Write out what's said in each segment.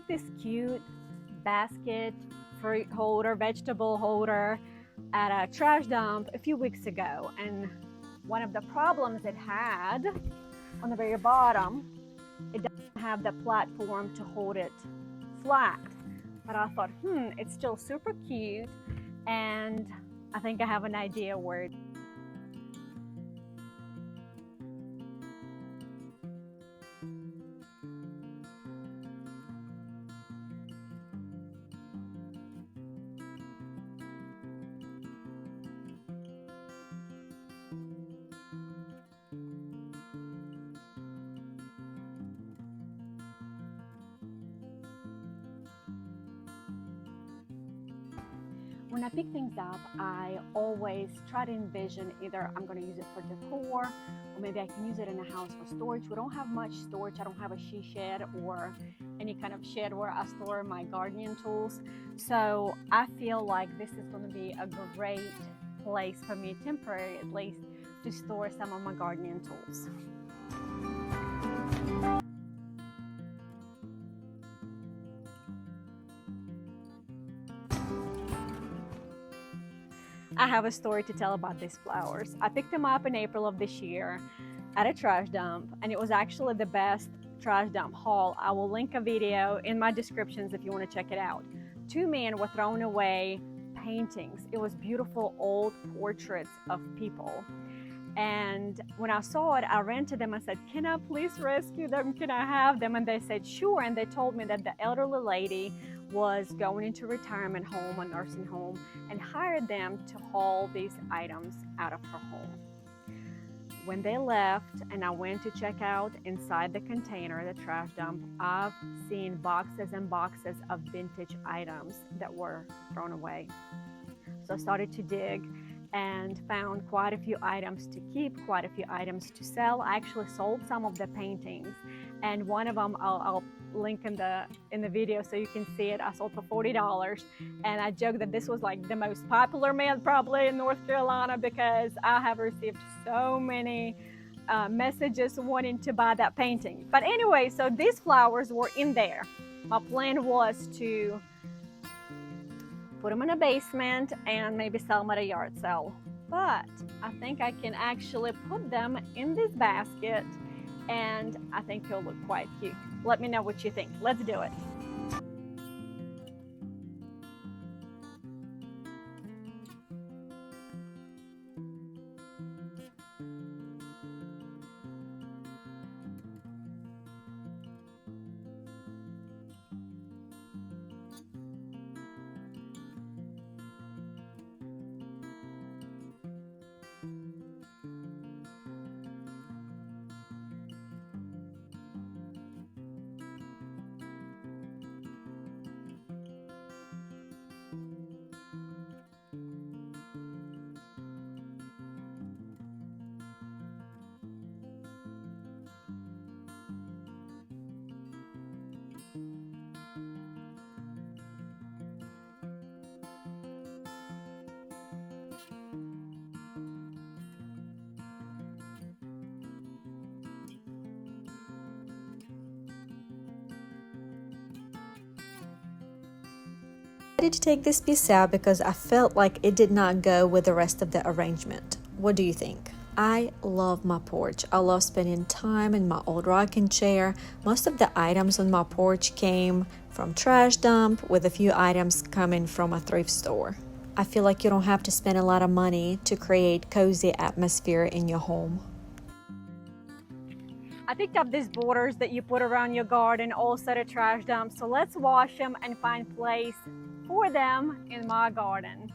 picked this cute basket, fruit holder, vegetable holder at a trash dump a few weeks ago. And one of the problems it had on the very bottom, it doesn't have the platform to hold it flat. But I thought, it's still super cute, and I think I have an idea where it. When I pick things up, I always try to envision either I'm going to use it for decor, or maybe I can use it in a house for storage. We don't have much storage. I don't have a she shed or any kind of shed where I store my gardening tools. So I feel like this is going to be a great place for me, temporary at least, to store some of my gardening tools. I have a story to tell about these flowers. I picked them up in April of this year at a trash dump, and it was actually the best trash dump haul. I will link a video in my descriptions if you want to check it out. Two men were throwing away paintings. It was beautiful old portraits of people. And when I saw it, I ran to them and said, "Can I please rescue them? Can I have them?" And they said, "Sure." And they told me that the elderly lady was going into retirement home, a nursing home, and hired them to haul these items out of her home. When they left and I went to check out inside the container, the trash dump, I've seen boxes and boxes of vintage items that were thrown away. So I started to dig and found quite a few items to keep, quite a few items to sell. I actually sold some of the paintings, and one of them I'll link in the video so you can see it. I sold for $40, and I joke that this was like the most popular mail probably in North Carolina, because I have received so many messages wanting to buy that painting. But anyway, so these flowers were in there. My plan was to put them in a basement and maybe sell them at a yard sale. But I think I can actually put them in this basket, and I think it'll look quite cute. Let me know what you think. Let's do it. I decided to take this piece out because I felt like it did not go with the rest of the arrangement. What do you think? I love my porch. I love spending time in my old rocking chair. Most of the items on my porch came from trash dump, with a few items coming from a thrift store. I feel like you don't have to spend a lot of money to create cozy atmosphere in your home. I picked up these borders that you put around your garden, also the trash dump. So let's wash them and find place for them in my garden.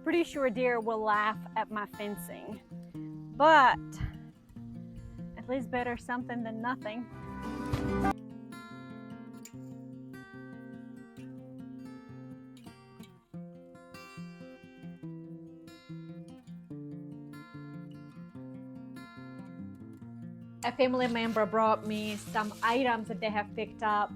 Pretty sure deer will laugh at my fencing, but at least better something than nothing. a family member brought me some items that they have picked up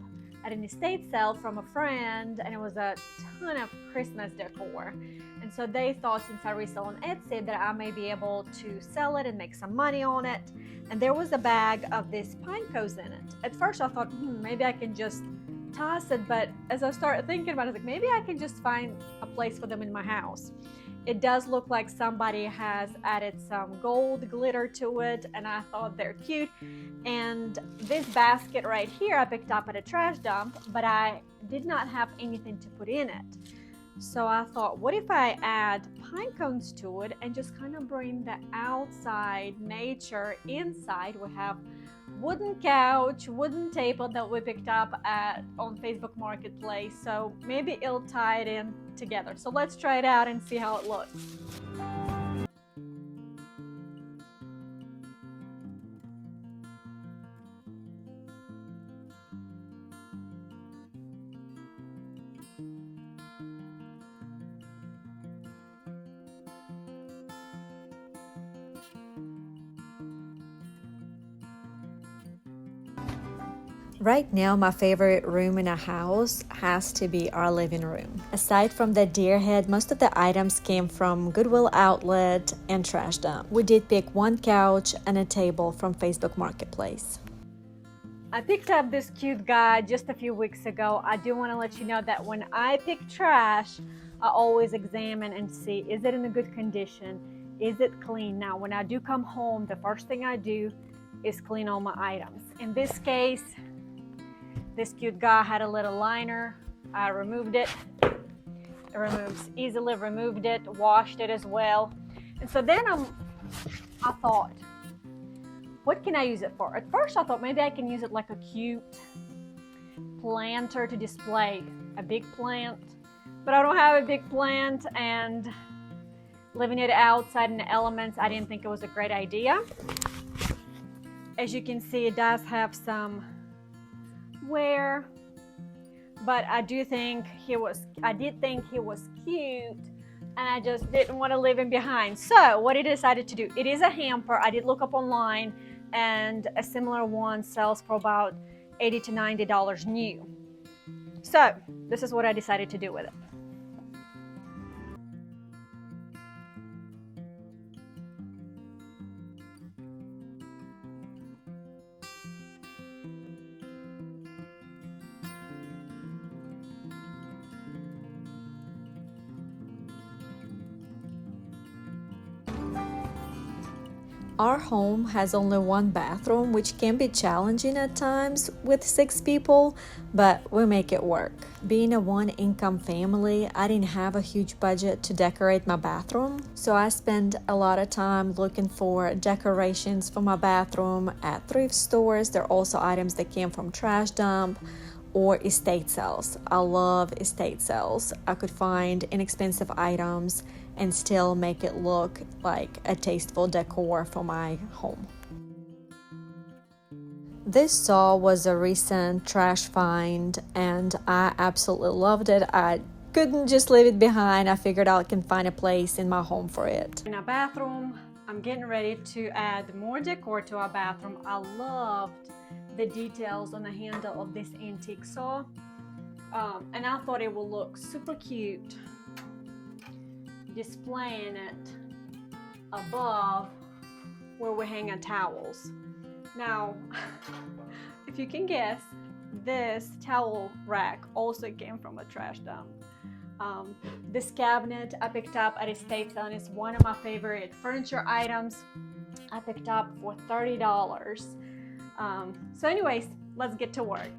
at an estate sale from a friend, and it was a ton of Christmas decor. And so they thought, since I resell on Etsy, that I may be able to sell it and make some money on it. And there was a bag of this pine cones in it. At first I thought, maybe I can just toss it, but as I started thinking about it, I was like, maybe I can just find a place for them in my house. It does look like somebody has added some gold glitter to it, and I thought they're cute. And this basket right here I picked up at a trash dump, but I did not have anything to put in it. So I thought, what if I add pine cones to it and just kind of bring the outside nature inside? We have wooden couch, wooden table that we picked up on Facebook Marketplace, so maybe it'll tie it in together. So let's try it out and see how it looks. Right now, my favorite room in a house has to be our living room. Aside from the deer head, most of the items came from Goodwill Outlet and trash dump. We did pick one couch and a table from Facebook Marketplace. I picked up this cute guy just a few weeks ago. I do want to let you know that when I pick trash, I always examine and see, is it in a good condition? Is it clean? Now, when I do come home, the first thing I do is clean all my items. In this case, this cute guy had a little liner. I removed it. It removes easily, removed it, washed it as well. And so then I thought, what can I use it for? At first I thought maybe I can use it like a cute planter to display a big plant, but I don't have a big plant, and leaving it outside in the elements, I didn't think it was a great idea. As you can see, it does have some wear, but I did think he was cute, and I just didn't want to leave him behind. So what I decided to do, it is a hamper. I did look up online, and a similar one sells for about $80 to $90 new. So this is what I decided to do with it. Our home has only one bathroom, which can be challenging at times with 6 people, but we make it work. Being a one-income family, I didn't have a huge budget to decorate my bathroom, so I spent a lot of time looking for decorations for my bathroom at thrift stores. There are also items that came from trash dump or estate sales. I love estate sales. I could find inexpensive items and still make it look like a tasteful decor for my home. This saw was a recent trash find, and I absolutely loved it. I couldn't just leave it behind. I figured I can find a place in my home for it. In our bathroom, I'm getting ready to add more decor to our bathroom. I loved the details on the handle of this antique saw, and I thought it would look super cute displaying it above where we hang our towels. Now, if you can guess, this towel rack also came from a trash dump. This cabinet I picked up at estate sale, and it's one of my favorite furniture items. I picked up for $30. So anyways, let's get to work.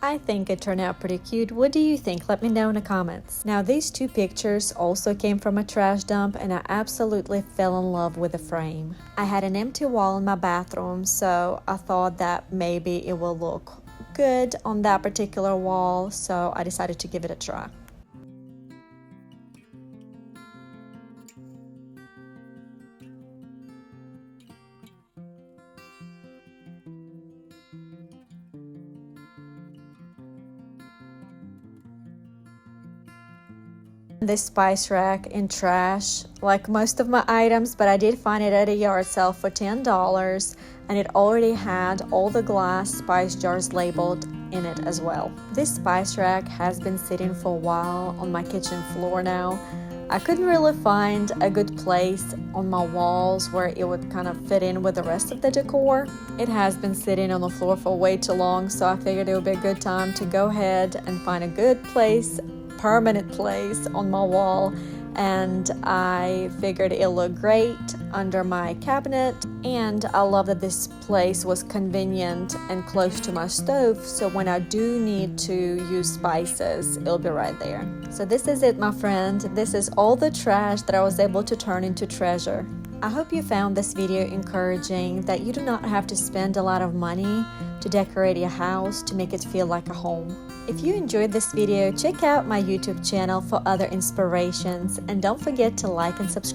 I think it turned out pretty cute. What do you think? Let me know in the comments. Now, these 2 pictures also came from a trash dump, and I absolutely fell in love with the frame. I had an empty wall in my bathroom, so I thought that maybe it will look good on that particular wall, so I decided to give it a try. this spice rack in trash like most of my items, but I did find it at a yard sale for $10, and it already had all the glass spice jars labeled in it as well. This spice rack has been sitting for a while on my kitchen floor now. I couldn't really find a good place on my walls where it would kind of fit in with the rest of the decor. It has been sitting on the floor for way too long, so I figured it would be a good time to go ahead and find a good place, permanent place on my wall, and I figured it looked great under my cabinet. And I love that this place was convenient and close to my stove, so when I do need to use spices, it'll be right there. So this is it, my friend. This is all the trash that I was able to turn into treasure. I hope you found this video encouraging, that you do not have to spend a lot of money to decorate your house to make it feel like a home. If you enjoyed this video, check out my YouTube channel for other inspirations, and don't forget to like and subscribe.